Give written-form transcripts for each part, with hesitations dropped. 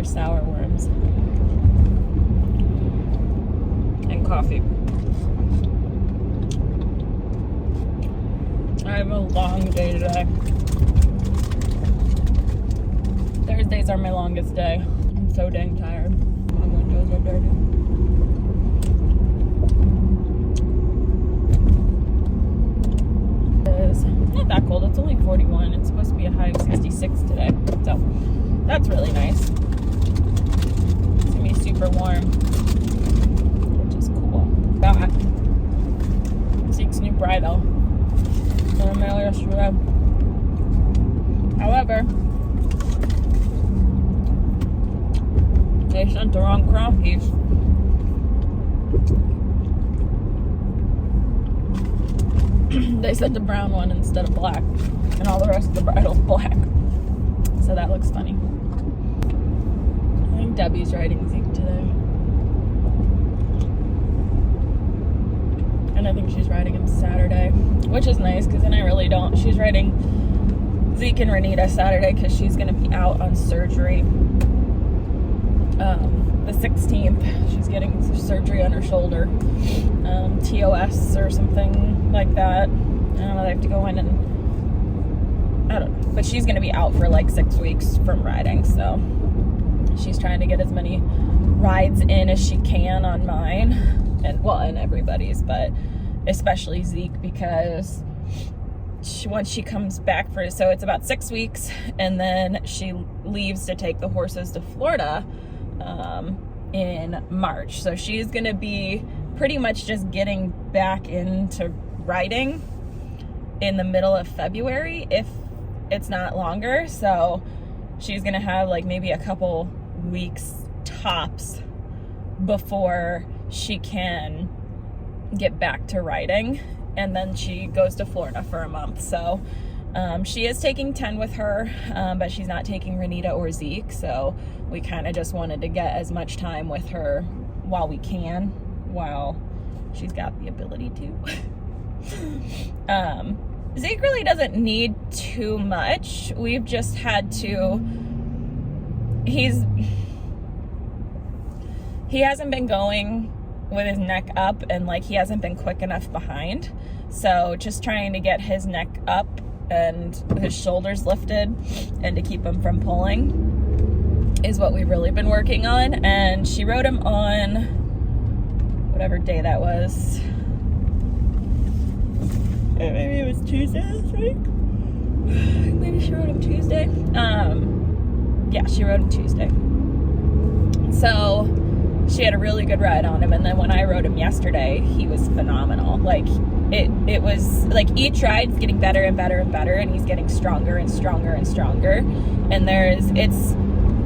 $2 sour worms and coffee. I have a long day today. Thursdays are my longest day. I'm so dang tired. My windows are dirty. It's not that cold. It's only 41. It's supposed to be a high of 66 today. So that's really nice. It's gonna be super warm, which is cool. Got Zeke's new bridle in the mail yesterday. However, they sent the wrong crown piece. They sent the brown one instead of black, and all the rest of the bridle's black. So that looks funny. I think Debbie's riding Zeke today. And I think she's riding him Saturday, which is nice because then I really don't. She's riding Zeke and Renita Saturday because she's going to be out on surgery. The 16th, she's getting surgery on her shoulder, TOS or something like that. I don't know, they have to go in and, I don't know, but she's going to be out for like 6 weeks from riding, so she's trying to get as many rides in as she can on mine, and well, and everybody's, but especially Zeke, because once she comes back so it's about 6 weeks, and then she leaves to take the horses to Florida in March. So she's gonna be pretty much just getting back into riding in the middle of February, if it's not longer. So she's gonna have like maybe a couple weeks tops before she can get back to riding, and then she goes to Florida for a month. So she is taking 10 with her, but she's not taking Renita or Zeke, so we kind of just wanted to get as much time with her while we can, while she's got the ability to. Zeke really doesn't need too much. We've just had to, he hasn't been going with his neck up, and like he hasn't been quick enough behind, so just trying to get his neck up and his shoulders lifted and to keep him from pulling is what we've really been working on. And she rode him on whatever day that was. Maybe it was Tuesday this week. Maybe she rode him Tuesday. Yeah, she rode him Tuesday. So she had a really good ride on him, and then when I rode him yesterday, he was phenomenal. Like it was like each ride's getting better and better and better, and he's getting stronger and stronger and stronger. And it's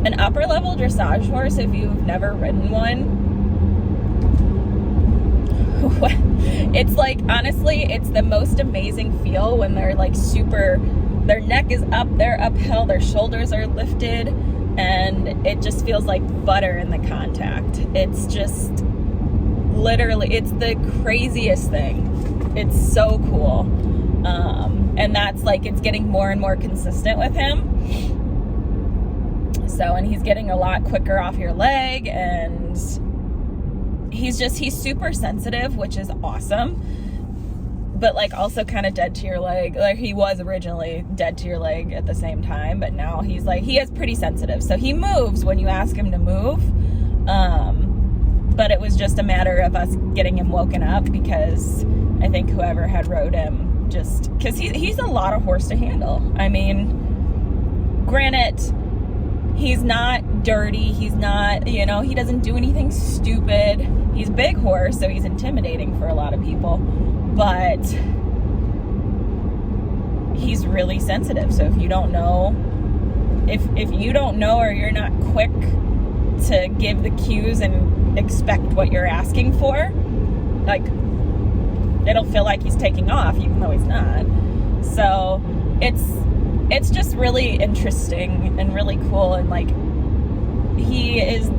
an upper level dressage horse. If you've never ridden one, it's like, honestly, it's the most amazing feel when they're like their neck is up, they're uphill, their shoulders are lifted, and it just feels like butter in the contact. It's just literally, it's the craziest thing. It's so cool. And that's like, it's getting more and more consistent with him. So, and he's getting a lot quicker off your leg, and he's super sensitive, which is awesome, but like also kind of dead to your leg. Like he was originally dead to your leg at the same time, but now he's like, he is pretty sensitive. So he moves when you ask him to move. But it was just a matter of us getting him woken up, because I think whoever had rode him, just because he's a lot of horse to handle. I mean, granted, he's not dirty, he's not, he doesn't do anything stupid. He's a big horse, so he's intimidating for a lot of people, but he's really sensitive. So if you don't know, if you don't know, or you're not quick to give the cues and expect what you're asking for, like, it'll feel like he's taking off even though he's not. So it's just really interesting and really cool. And like, he is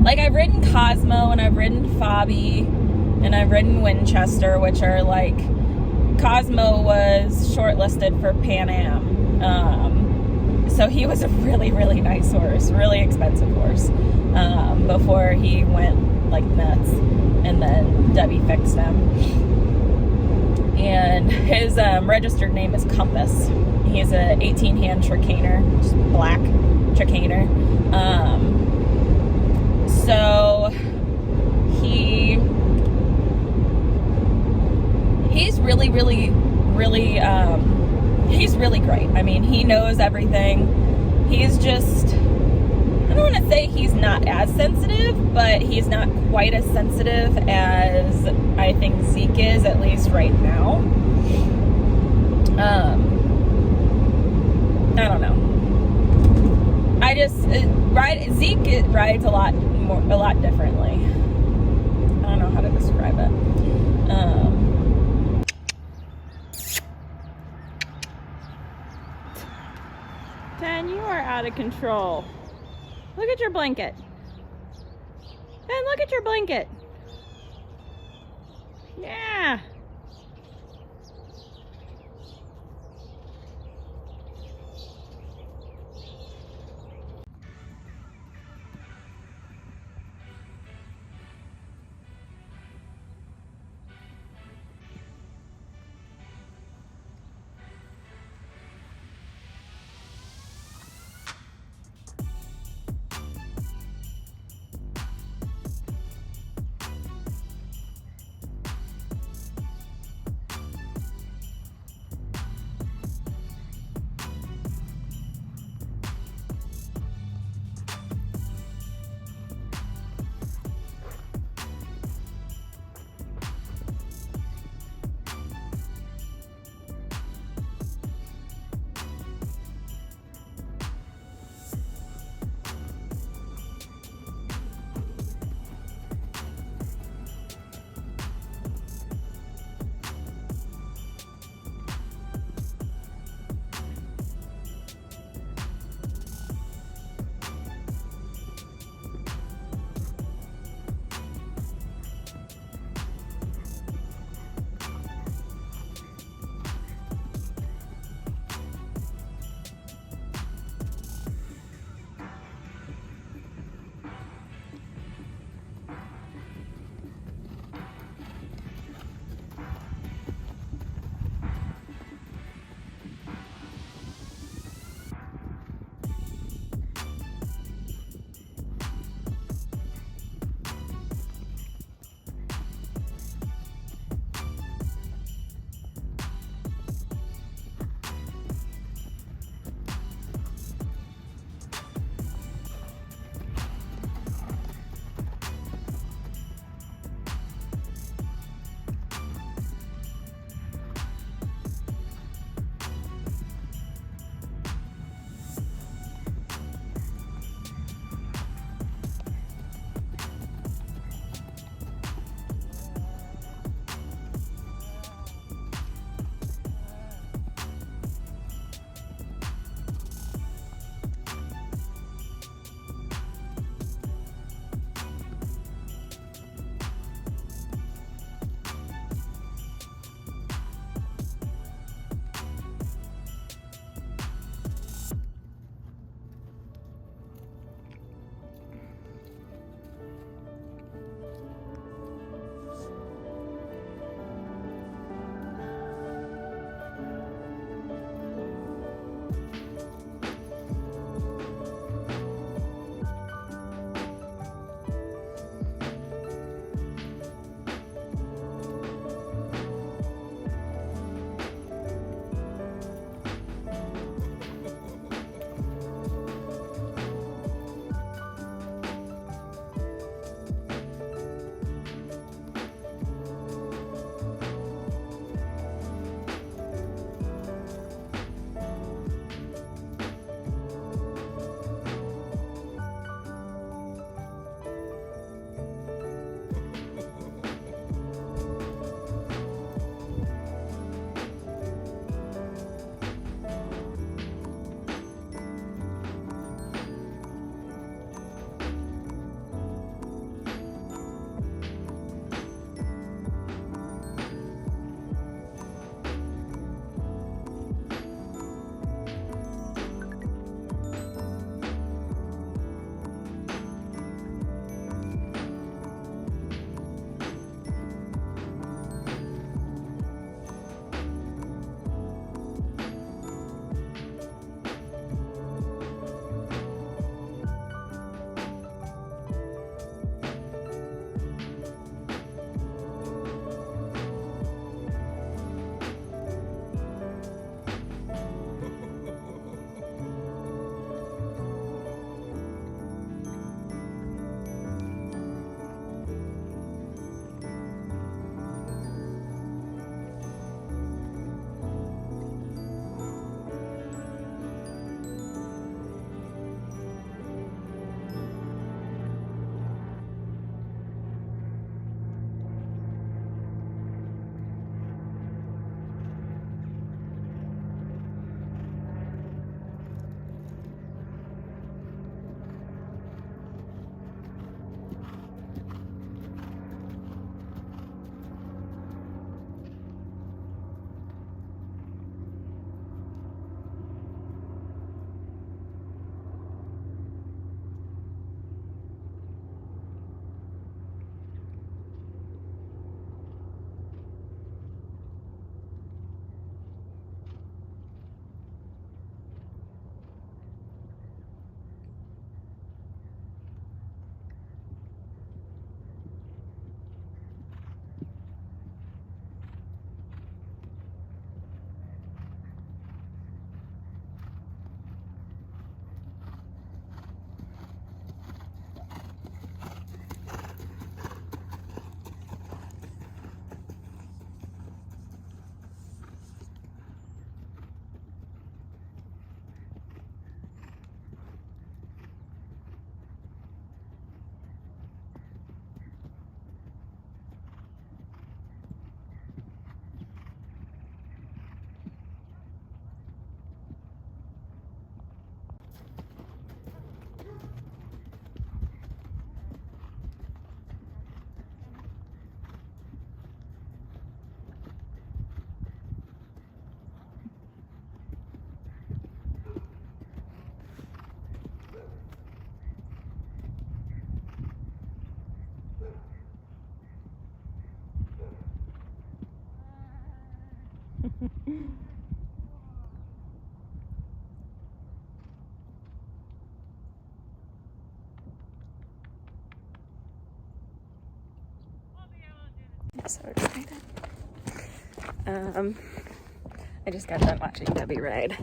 like, I've ridden Cosmo, and I've ridden Fabi, and I've ridden Winchester, which are like, Cosmo was shortlisted for Pan Am. So he was a really, really nice horse, really expensive horse, before he went like nuts, and then Debbie fixed him. And his registered name is Compass. He's a 18-hand Tricaner, just black Tricaner. So he's really, really, really, he's really great. I mean, he knows everything. He's just, I don't want to say he's not as sensitive, but he's not quite as sensitive as I think Zeke is, at least right now. I don't know. Zeke rides a lot differently. I don't know how to describe it. Dan, you are out of control. Look at your blanket. Dan, look at your blanket. Yeah. so excited. I just got done watching Debbie ride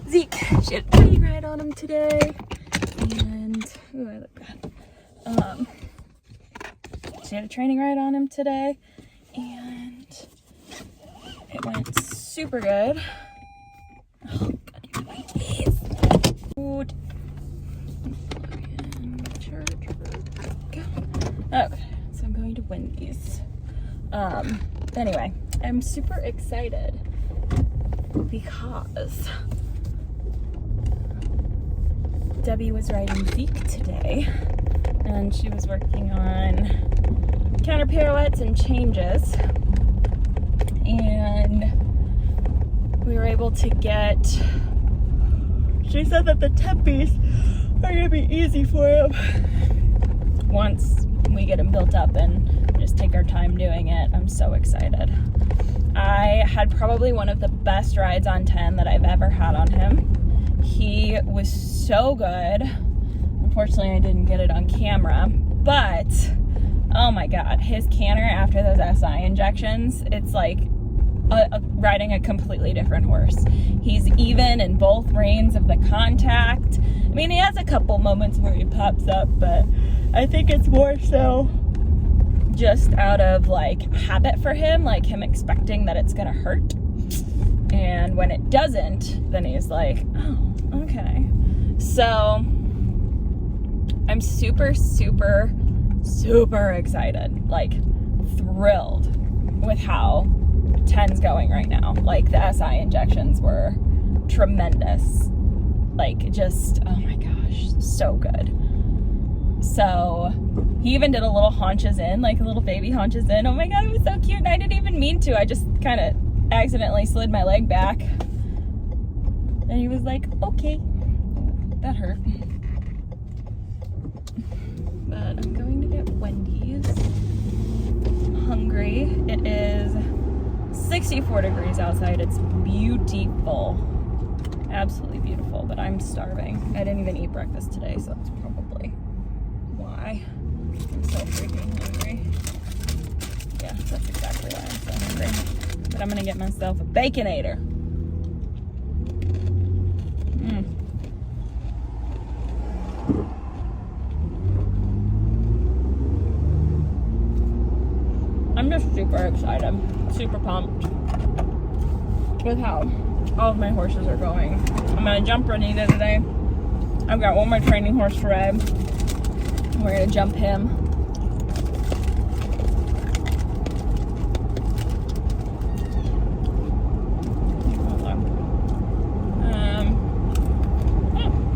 Zeke. She had a training ride on him today. And, ooh, I look bad. She had a training ride on him today. And it went super good. Oh, God, you please. Food. Okay, so I'm going to Wendy's. Anyway, I'm super excited because Debbie was riding Zeke today, and she was working on counter pirouettes and changes, and we were able to get, she said that the tempies are going to be easy for him once we get him built up and just take our time doing it. I'm so excited. I had probably one of the best rides on 10 that I've ever had on him. He was so good. Unfortunately, I didn't get it on camera, but oh my God, his canter after those SI injections, it's like riding a completely different horse. He's even in both reins of the contact. I mean, he has a couple moments where he pops up, but I think it's more so just out of like habit for him, like him expecting that it's gonna hurt. And when it doesn't, then he's like, oh, okay. So I'm super, super, super excited, like thrilled with how 10's going right now. Like the SI injections were tremendous. Like just, oh my gosh, so good. So he even did a little haunches in, like a little baby haunches in. Oh my God, it was so cute. And I didn't even mean to. I just kind of accidentally slid my leg back. And he was like, okay. That hurt. But I'm going to get Wendy's. I'm hungry. It is 64 degrees outside. It's beautiful. Absolutely beautiful, but I'm starving. I didn't even eat breakfast today, so that's probably why. I'm so freaking hungry. Yeah, that's exactly why I'm so hungry. But I'm gonna get myself a Baconator. I'm just super excited, super pumped with how all of my horses are going. I'm gonna jump Renita today. I've got one more training horse to ride. We're gonna jump him.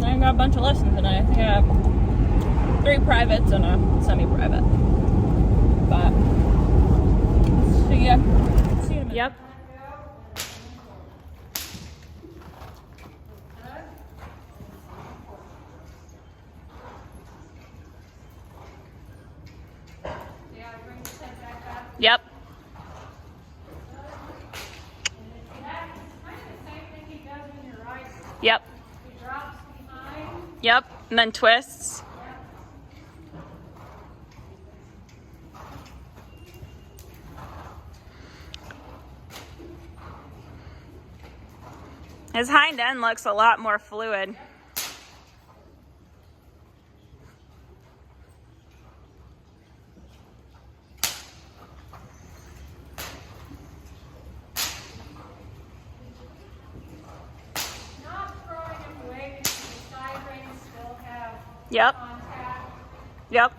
I got a bunch of lessons tonight. I think I have 3 privates and a semi-private. But see ya. See you in a minute. Yep. Yep. Yep. Yep. And then twists. His hind end looks a lot more fluid. Yep. Yep.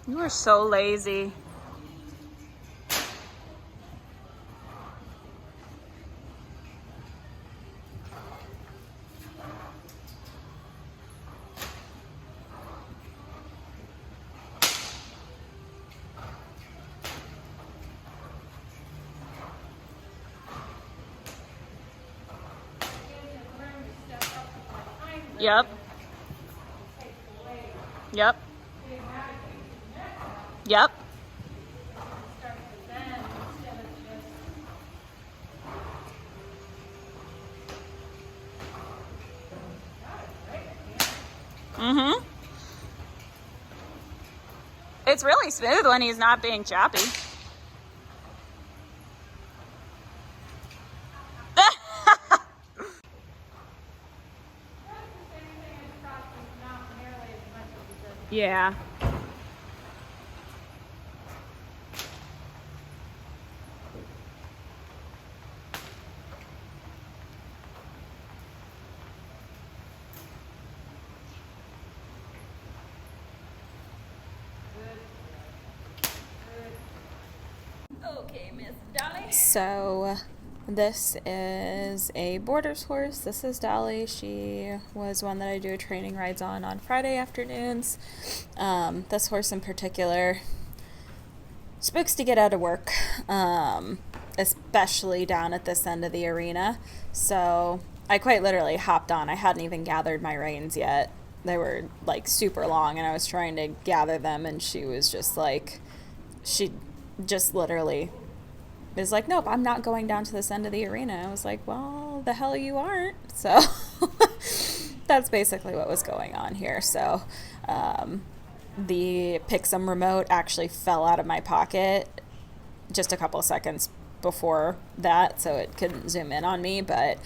You are so lazy. Yep. Yep. Yep. Mm-hmm. It's really smooth when he's not being choppy. Yeah. Okay, Miss Dolly. So this is a boarder's horse. This is Dolly. She was one that I do training rides on Friday afternoons. This horse in particular spooks to get out of work, especially down at this end of the arena. So I quite literally hopped on. I hadn't even gathered my reins yet. They were like super long and I was trying to gather them, and she was just like, she just literally is like, nope, I'm not going down to this end of the arena. I was like, well, the hell you aren't. So that's basically what was going on here. So the Pixum remote actually fell out of my pocket just a couple of seconds before that, so it couldn't zoom in on me. But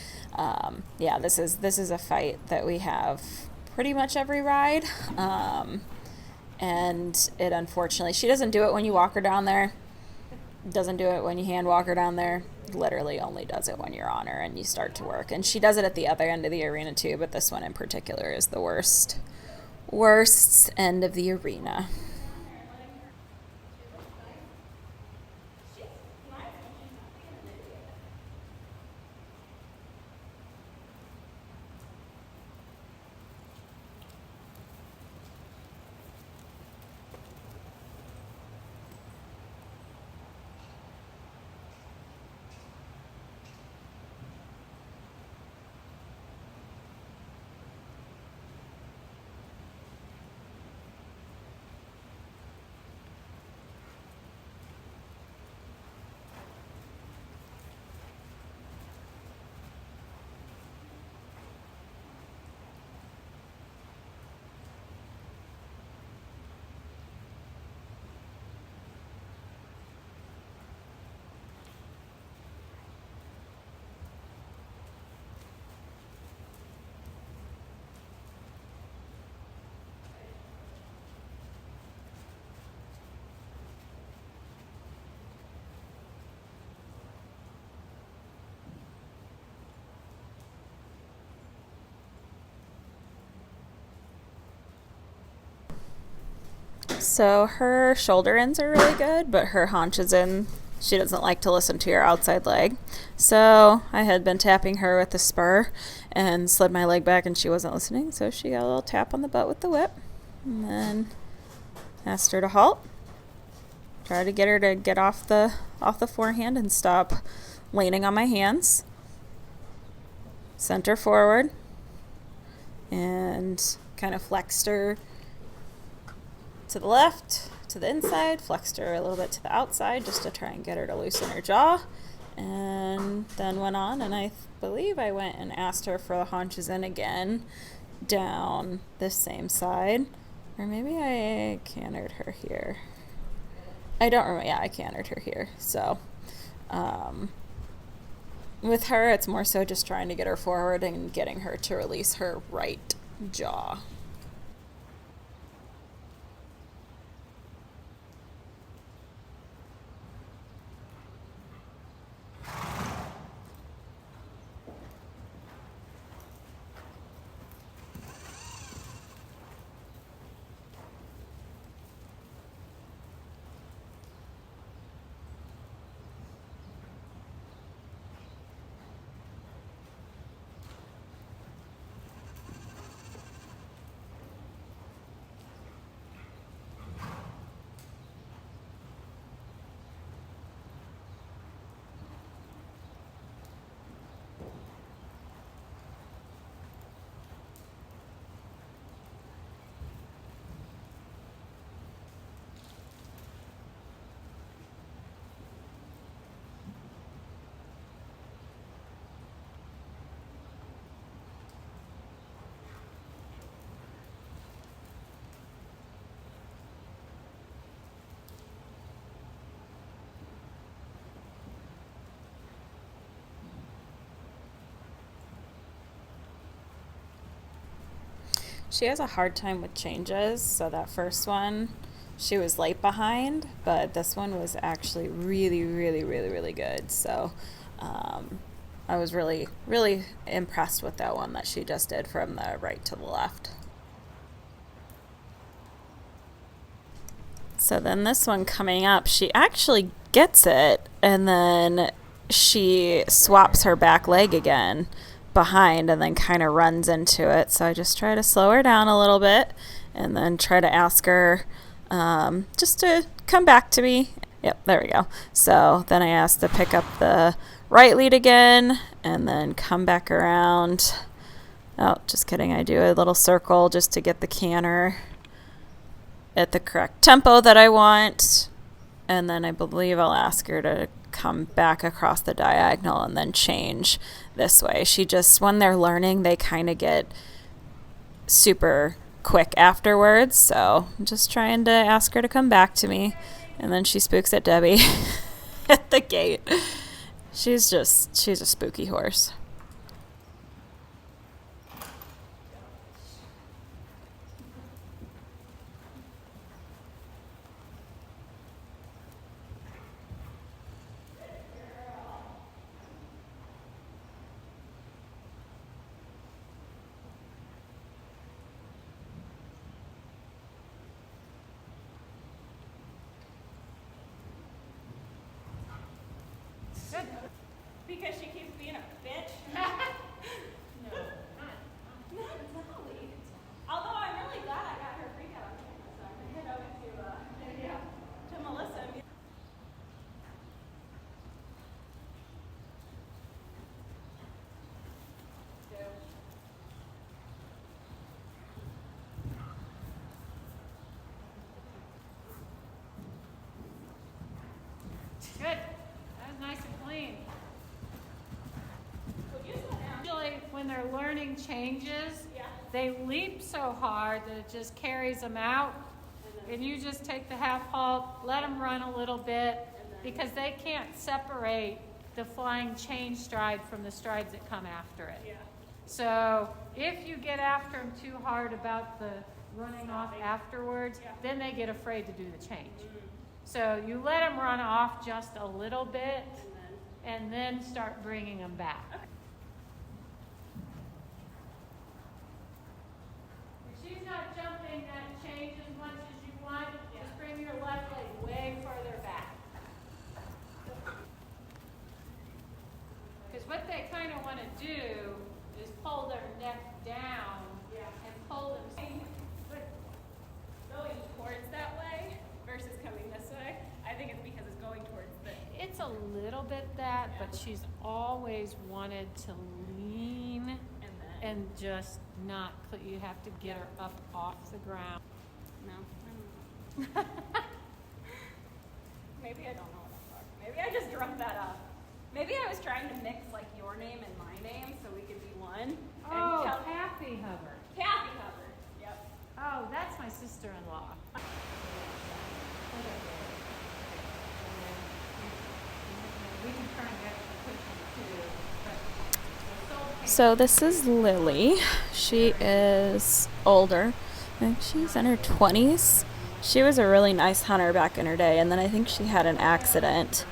yeah, this is a fight that we have pretty much every ride, and it unfortunately, she doesn't do it when you walk her down there, doesn't do it when you hand walk her down there, literally only does it when you're on her and you start to work. And she does it at the other end of the arena too, but this one in particular is the worst end of the arena. So her shoulder ends are really good, but her haunches in, she doesn't like to listen to your outside leg. So I had been tapping her with the spur and slid my leg back and she wasn't listening, so she got a little tap on the butt with the whip, and then asked her to halt. Try to get her to get off the forehand and stop leaning on my hands. Sent her forward and kind of flexed her to the left, to the inside, flexed her a little bit to the outside just to try and get her to loosen her jaw, and then went on, and I believe I went and asked her for the haunches in again down this same side, or maybe I cantered her here. I don't remember. Yeah, I cantered her here. So with her, it's more so just trying to get her forward and getting her to release her right jaw. She has a hard time with changes, so that first one, she was late behind, but this one was actually really, really, really, really good. So I was really, really impressed with that one that she just did from the right to the left. So then this one coming up, she actually gets it, and then she swaps her back leg again behind and then kind of runs into it. So I just try to slow her down a little bit and then try to ask her just to come back to me. Yep, there we go. So then I asked to pick up the right lead again and then come back around. Oh, just kidding. I do a little circle just to get the canter at the correct tempo that I want. And then I believe I'll ask her to come back across the diagonal and then change this way. She just, when they're learning, they kind of get super quick afterwards. So I'm just trying to ask her to come back to me. And then she spooks at Debbie at the gate. She's a spooky horse. Good. Because she keeps being a bitch. No, Not Molly. Although I'm really glad I got her freak out on camera, so I can head over to Melissa. good. That was nice and clean. Usually when they're learning changes, they leap so hard that it just carries them out. And you just take the half halt, let them run a little bit, because they can't separate the flying change stride from the strides that come after it. Yeah. So if you get after them too hard about the running off afterwards, then they get afraid to do the change. So you let them run off just a little bit and then start bringing them back. If she's not jumping that change as much as you want, just bring your left leg way further back. Because what they kind of want to do is pull their neck down and pull them. Going towards that way versus coming this way. I think it's because it's going towards the. It's a little bit that, but she's always wanted to lean and just not. You have to get her up off the ground. No. Maybe I don't know what I'm talking. Maybe I just drummed that up. Maybe I was trying to mix like your name and my name so we could be one. Oh, Kathy Hubbard. Kathy Hubbard. Yep. Oh, that's my sister-in-law. We can try and actually push them too. So this is Lily. She is older. I think she's in her 20s. She was a really nice hunter back in her day, and then I think she had an accident.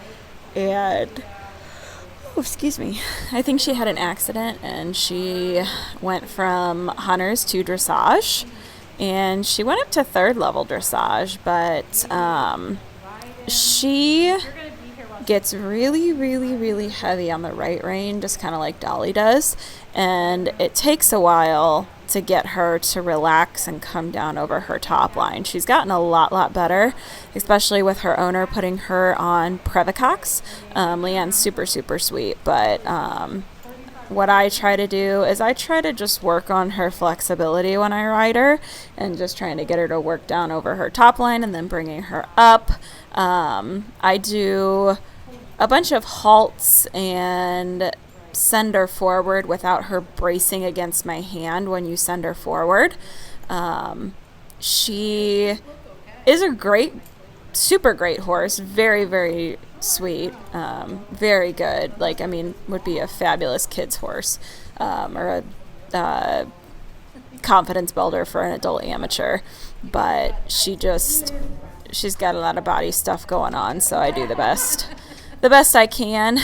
And excuse me. I think she had an accident and she went from hunters to dressage. And she went up to 3rd level dressage, but she gets really, really, really heavy on the right rein, just kind of like Dolly does. And it takes a while to get her to relax and come down over her top line. She's gotten a lot better, especially with her owner putting her on Previcox. Leanne's super, super sweet, but what I try to do is I try to just work on her flexibility when I ride her and just trying to get her to work down over her top line and then bringing her up. I do a bunch of halts and send her forward without her bracing against my hand when you send her forward. She is a great, super great horse. Very, very sweet. Very good. Like, I mean, would be a fabulous kid's horse. Or a confidence builder for an adult amateur, but she's got a lot of body stuff going on, so I do the best I can.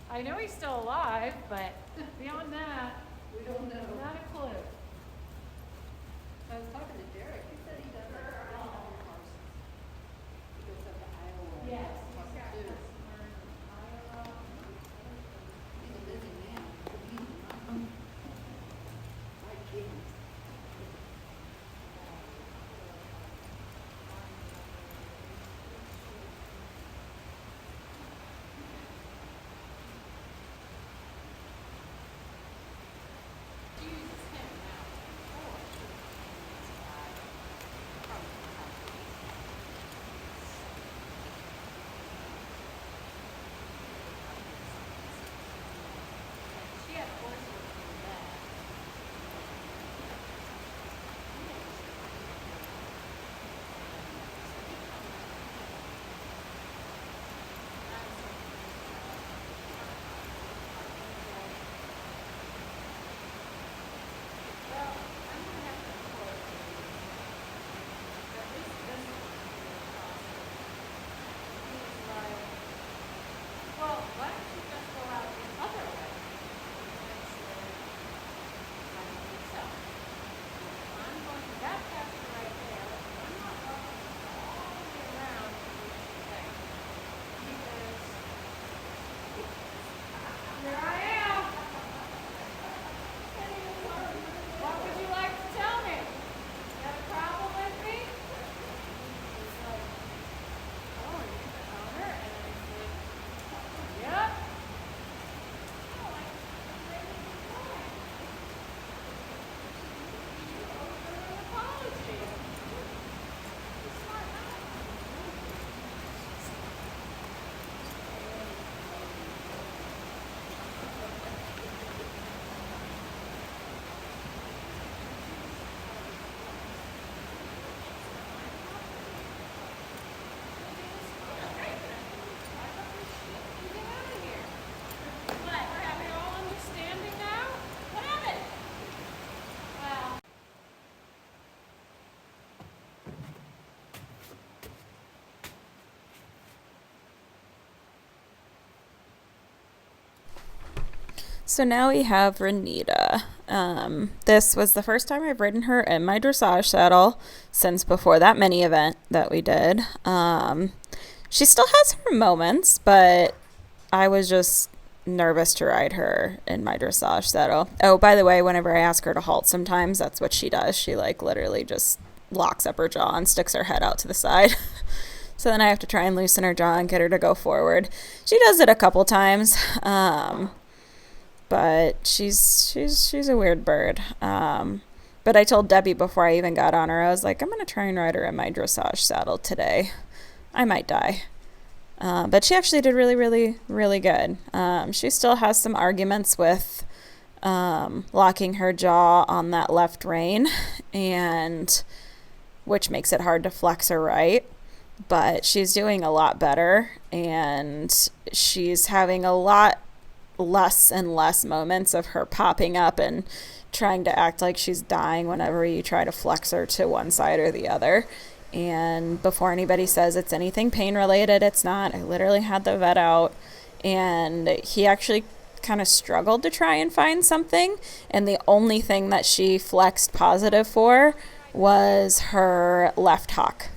I know he's still alive, but beyond that, we don't know. Not a clue. I was talking to Derek. He said he does like horses. He goes up to Iowa. Yes. He's a busy man. My kids. So now we have Renita. This was the first time I've ridden her in my dressage saddle since before that mini event that we did. She still has her moments, but I was just nervous to ride her in my dressage saddle. Oh, by the way, whenever I ask her to halt sometimes, that's what she does. She like literally just locks up her jaw and sticks her head out to the side. So then I have to try and loosen her jaw and get her to go forward. She does it a couple times. But she's a weird bird. But I told Debbie before I even got on her, I was like, I'm going to try and ride her in my dressage saddle today. I might die. But she actually did really, really, really good. She still has some arguments with locking her jaw on that left rein, and which makes it hard to flex her right. But she's doing a lot better, and she's having a lot less and less moments of her popping up and trying to act like she's dying whenever you try to flex her to one side or the other. And before anybody says it's anything pain related, it's not. I literally had the vet out, and he actually kind of struggled to try and find something, and the only thing that she flexed positive for was her left hock.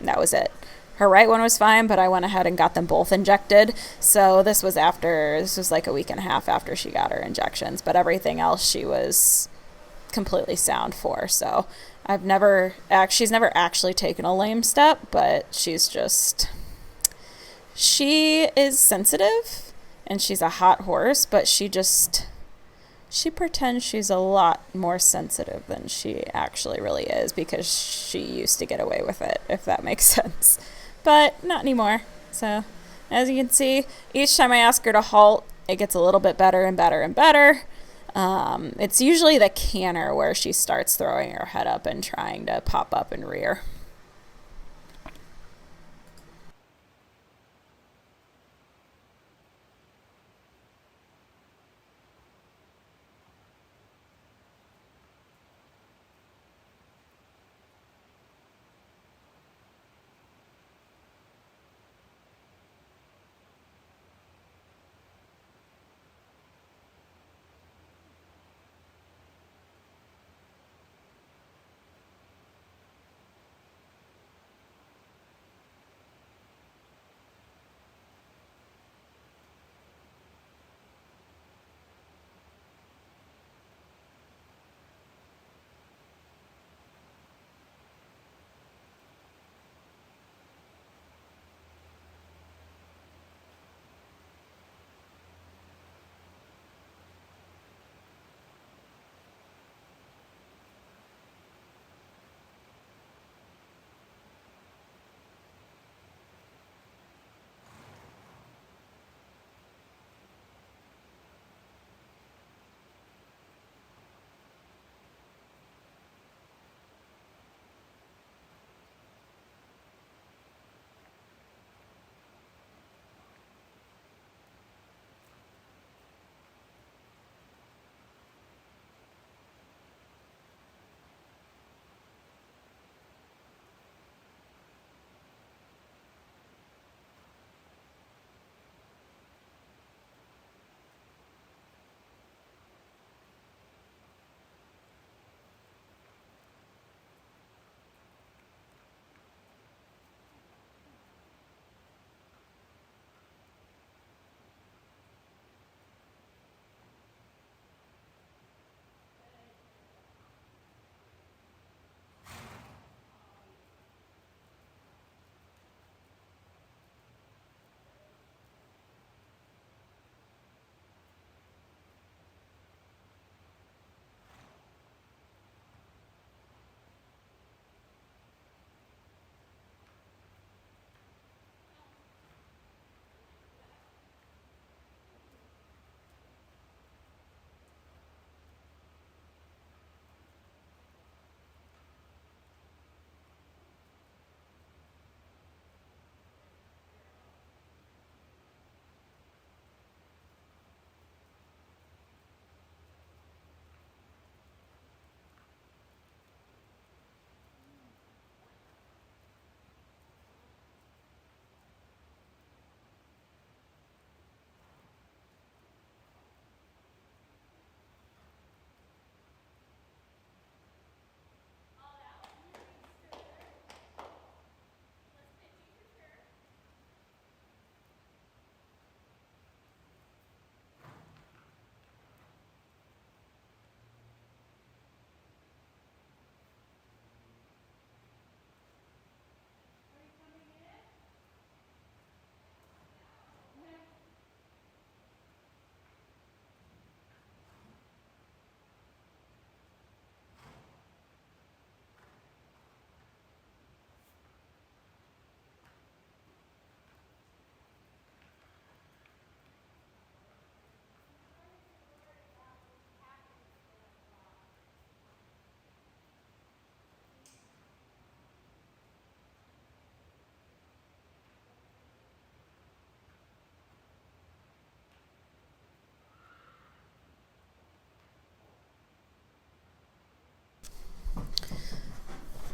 That was it. Her right one was fine, but I went ahead and got them both injected. So this was like a week and a half after she got her injections, but everything else she was completely sound for. So she's never actually taken a lame step, but she is sensitive and she's a hot horse, but she pretends she's a lot more sensitive than she actually really is, because she used to get away with it, if that makes sense. But not anymore. So As you can see, each time I ask her to halt, it gets a little bit better and better and better. It's usually the canter where she starts throwing her head up and trying to pop up and rear.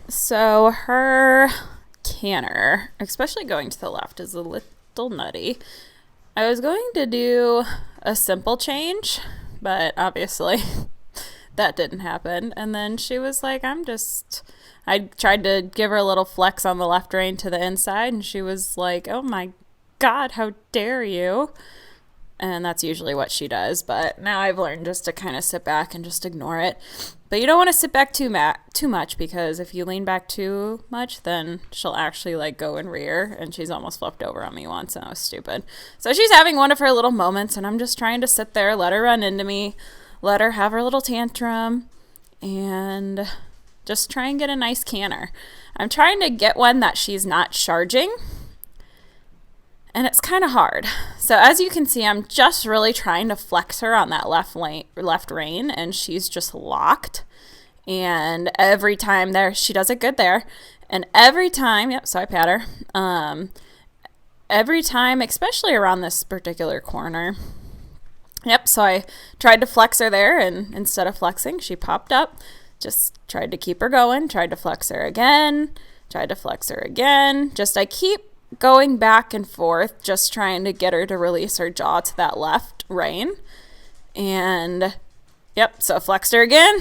So her canter, especially going to the left, is a little nutty. I was going to do a simple change, but obviously that didn't happen. And then she was like, I tried to give her a little flex on the left rein to the inside, and she was like, oh my God, how dare you? And that's usually what she does, but now I've learned just to kind of sit back and just ignore it. But you don't want to sit back too much, because if you lean back too much, then she'll actually like go and rear, and she's almost flipped over on me once, and I was stupid. So she's having one of her little moments, and I'm just trying to sit there, let her run into me, let her have her little tantrum, and just try and get a nice canter. I'm trying to get one that she's not charging, and it's kind of hard. So as you can see, I'm just really trying to flex her on that left rein, and she's just locked. And every time there, she does it good there. And every time, yep, so I pat her. Every time, especially around this particular corner, yep, so I tried to flex her there, and instead of flexing, she popped up. Just tried to keep her going, tried to flex her again, tried to flex her again. Just I keep going back and forth, just trying to get her to release her jaw to that left rein. And yep, so flexed her again.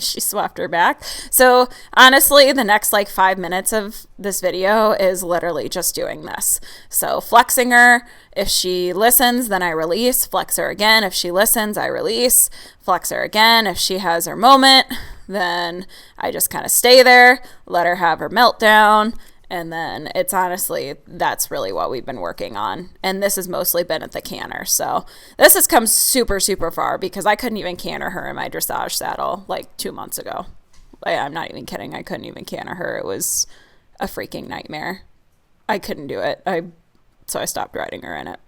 She swapped her back. So honestly, the next like 5 minutes of this video is literally just doing this. So flexing her. If she listens, then I release. Flex her again. If she listens, I release. Flex her again. If she has her moment, then I just kind of stay there, let her have her meltdown. And then it's honestly, that's really what we've been working on. And this has mostly been at the canter. So this has come super, super far because I couldn't even canter her in my dressage saddle like 2 months ago. I'm not even kidding. I couldn't even canter her. It was a freaking nightmare. I couldn't do it. So I stopped riding her in it.